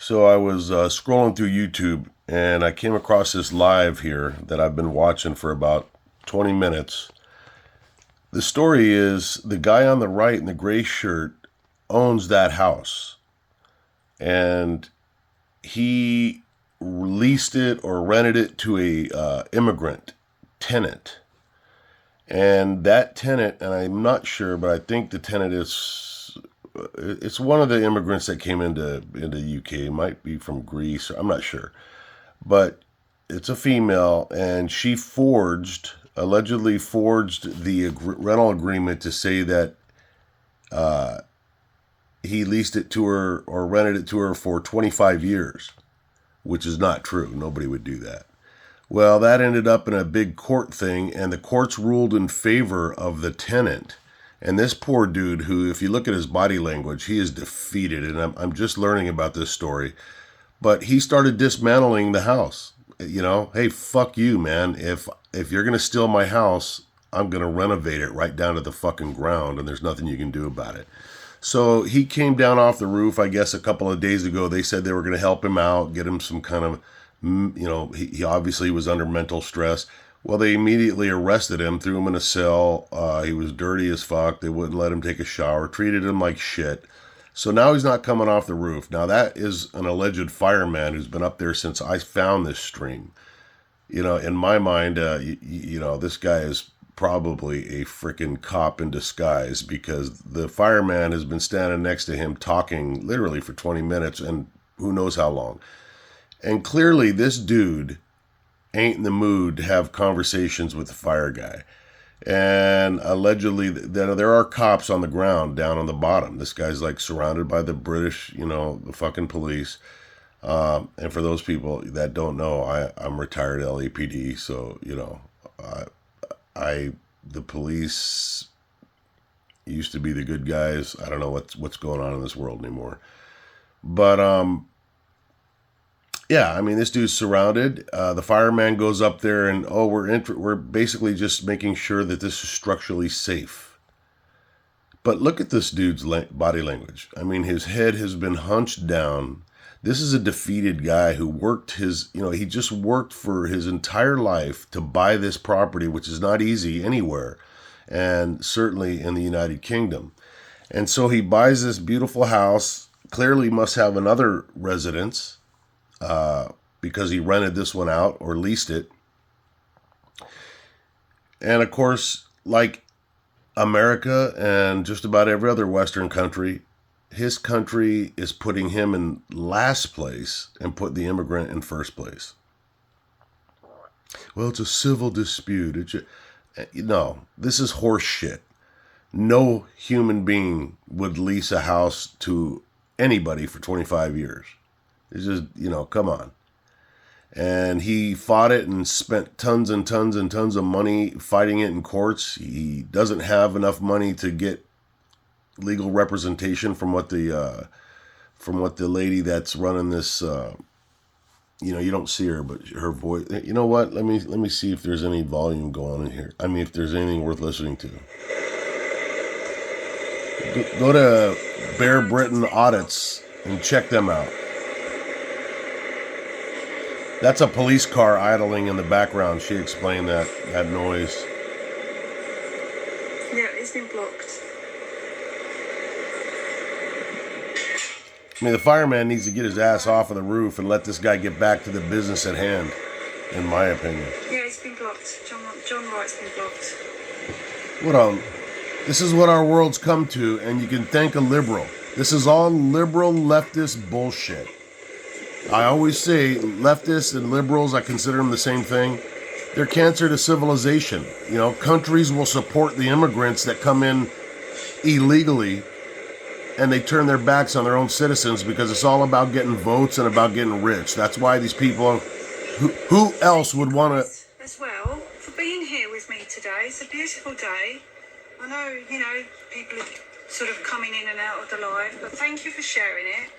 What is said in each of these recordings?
So I was scrolling through YouTube and I came across this live here that I've been watching for about 20 minutes. The story is the guy on the right in the gray shirt owns that house and he leased it or rented it to a immigrant tenant. And that tenant, and I'm not sure, but I think the tenant is it's one of the immigrants that came into UK. It might be from Greece. I'm not sure, but it's a female, and she allegedly forged the rental agreement to say that he leased it to her or rented it to her for 25 years, which is not true. Nobody would do that. Well, that ended up in a big court thing, and the courts ruled in favor of the tenant. And this poor dude, who, if you look at his body language, he is defeated. And I'm just learning about this story. But he started dismantling the house. You know, hey, fuck you, man. If you're going to steal my house, I'm going to renovate it right down to the fucking ground, and there's nothing you can do about it. So he came down off the roof, I guess, a couple of days ago. They said they were going to help him out, get him some kind of, he obviously was under mental stress. Well, they immediately arrested him, threw him in a cell. He was dirty as fuck. They wouldn't let him take a shower, treated him like shit. So now he's not coming off the roof. Now that is an alleged fireman who's been up there since I found this stream. You know, in my mind, this guy is probably a freaking cop in disguise, because the fireman has been standing next to him talking literally for 20 minutes and who knows how long. And clearly this dude ain't in the mood to have conversations with the fire guy. And allegedly there are cops on the ground down on the bottom. This guy's like surrounded by the British, the fucking police. And for those people that don't know, I'm retired LAPD. So, the police used to be the good guys. I don't know what's going on in this world anymore. But, yeah, I mean, this dude's surrounded. The fireman goes up there and, we're basically just making sure that this is structurally safe. But look at this dude's body language. I mean, his head has been hunched down. This is a defeated guy who he just worked for his entire life to buy this property, which is not easy anywhere, and certainly in the United Kingdom. And so he buys this beautiful house, clearly must have another residence, because he rented this one out or leased it. And of course, like America and just about every other Western country, his country is putting him in last place and put the immigrant in first place. Well, it's a civil dispute. No, this is horse shit. No human being would lease a house to anybody for 25 years. It's just, come on. And he fought it and spent tons and tons and tons of money fighting it in courts. He doesn't have enough money to get legal representation from what the lady that's running this, you don't see her, but her voice. You know what? Let me see if there's any volume going on in here. I mean, if there's anything worth listening to. Go to Bear Britain Audits and check them out. That's a police car idling in the background. She explained that noise. Yeah, it's been blocked. I mean, the fireman needs to get his ass off of the roof and let this guy get back to the business at hand, in my opinion. Yeah, it's been blocked. John Wright's been blocked. This is what our world's come to, and you can thank a liberal. This is all liberal leftist bullshit. I always say leftists and liberals, I consider them the same thing. They're cancer to civilization. Countries will support the immigrants that come in illegally, and they turn their backs on their own citizens because it's all about getting votes and about getting rich. That's why these people, who else would want to... As well, for being here with me today. It's a beautiful day. I know, people are sort of coming in and out of the live, but thank you for sharing it.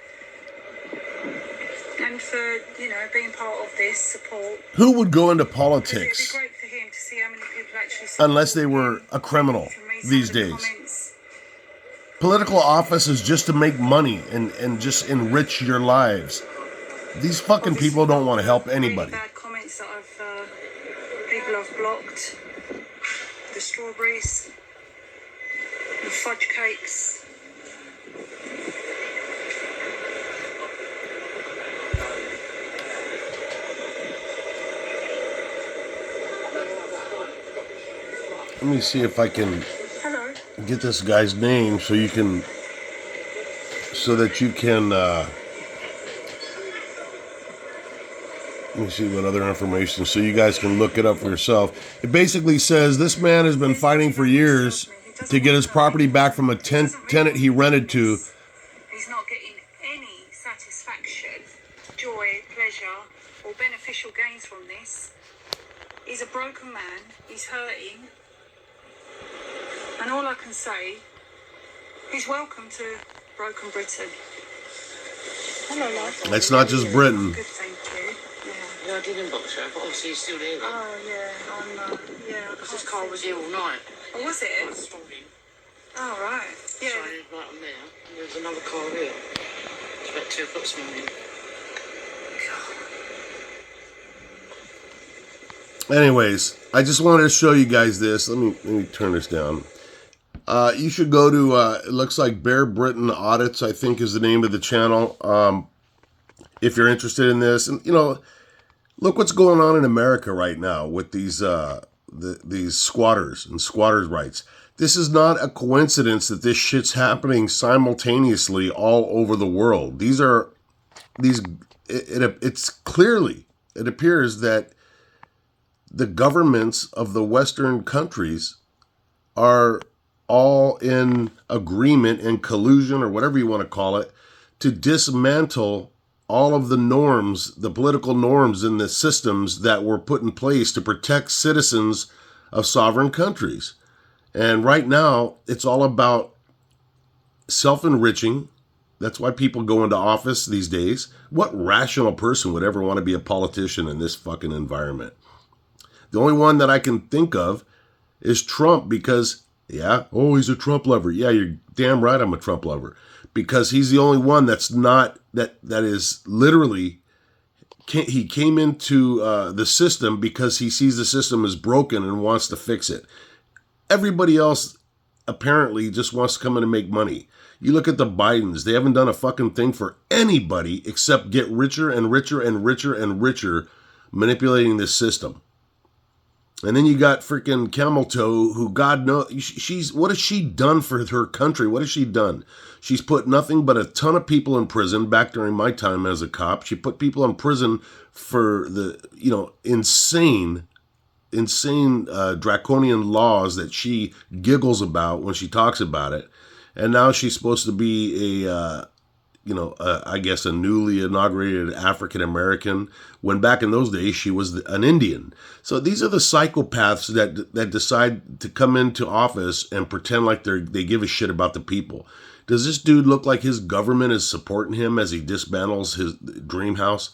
And for, being part of this support. Who would go into politics? It'd be great for him to see how many people actually unless they were a criminal these days. Political office is just to make money and just enrich your lives. These fucking Obviously, people don't want to help really anybody. bad comments that people have blocked. The strawberries, the fudge cakes. Let me see if I can Hello. get this guy's name so that you can let me see what other information so you guys can look it up for yourself. It basically says this man has been fighting for years to get his property back from a tenant he rented to. He's not getting any satisfaction, joy, pleasure, or beneficial gains from this. He's a broken man. He's hurting. And all I can say, he's welcome to Broken Britain. Hello, love. It's not just Britain. Good, thank you. Yeah, I did inbox her, but obviously you're still there then. Oh, yeah, yeah. Because this car was here all night. Oh, was it? I was stopping. Oh, right. So Yeah. I did right on there, and there was another car here. It's about 2 o'clock this morning. Anyways, I just wanted to show you guys this. Let me turn this down. You should go to it looks like Bear Britain Audits, I think is the name of the channel. If you're interested in this, and look what's going on in America right now with these squatters and squatters' rights. This is not a coincidence that this shit's happening simultaneously all over the world. It's clearly, it appears that the governments of the Western countries are all in agreement and collusion, or whatever you want to call it, to dismantle all of the norms, the political norms and the systems that were put in place to protect citizens of sovereign countries. And right now, it's all about self-enriching. That's why people go into office these days. What rational person would ever want to be a politician in this fucking environment? The only one that I can think of is Trump, because, he's a Trump lover. Yeah, you're damn right I'm a Trump lover. Because he's the only one that's not, that is literally, he came into the system because he sees the system is broken and wants to fix it. Everybody else apparently just wants to come in and make money. You look at the Bidens, they haven't done a fucking thing for anybody except get richer and richer and richer and richer manipulating this system. And then you got freaking Camel Toe, who God knows, what has she done for her country? What has she done? She's put nothing but a ton of people in prison back during my time as a cop. She put people in prison for the, insane draconian laws that she giggles about when she talks about it. And now she's supposed to be I guess a newly inaugurated African American, when back in those days she was an Indian. So these are the psychopaths that decide to come into office and pretend like they give a shit about the people. Does this dude look like his government is supporting him as he dismantles his dream house?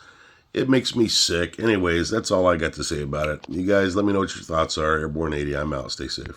It makes me sick. Anyways, that's all I got to say about it. You guys, let me know what your thoughts are. Airborne 80, I'm out. Stay safe.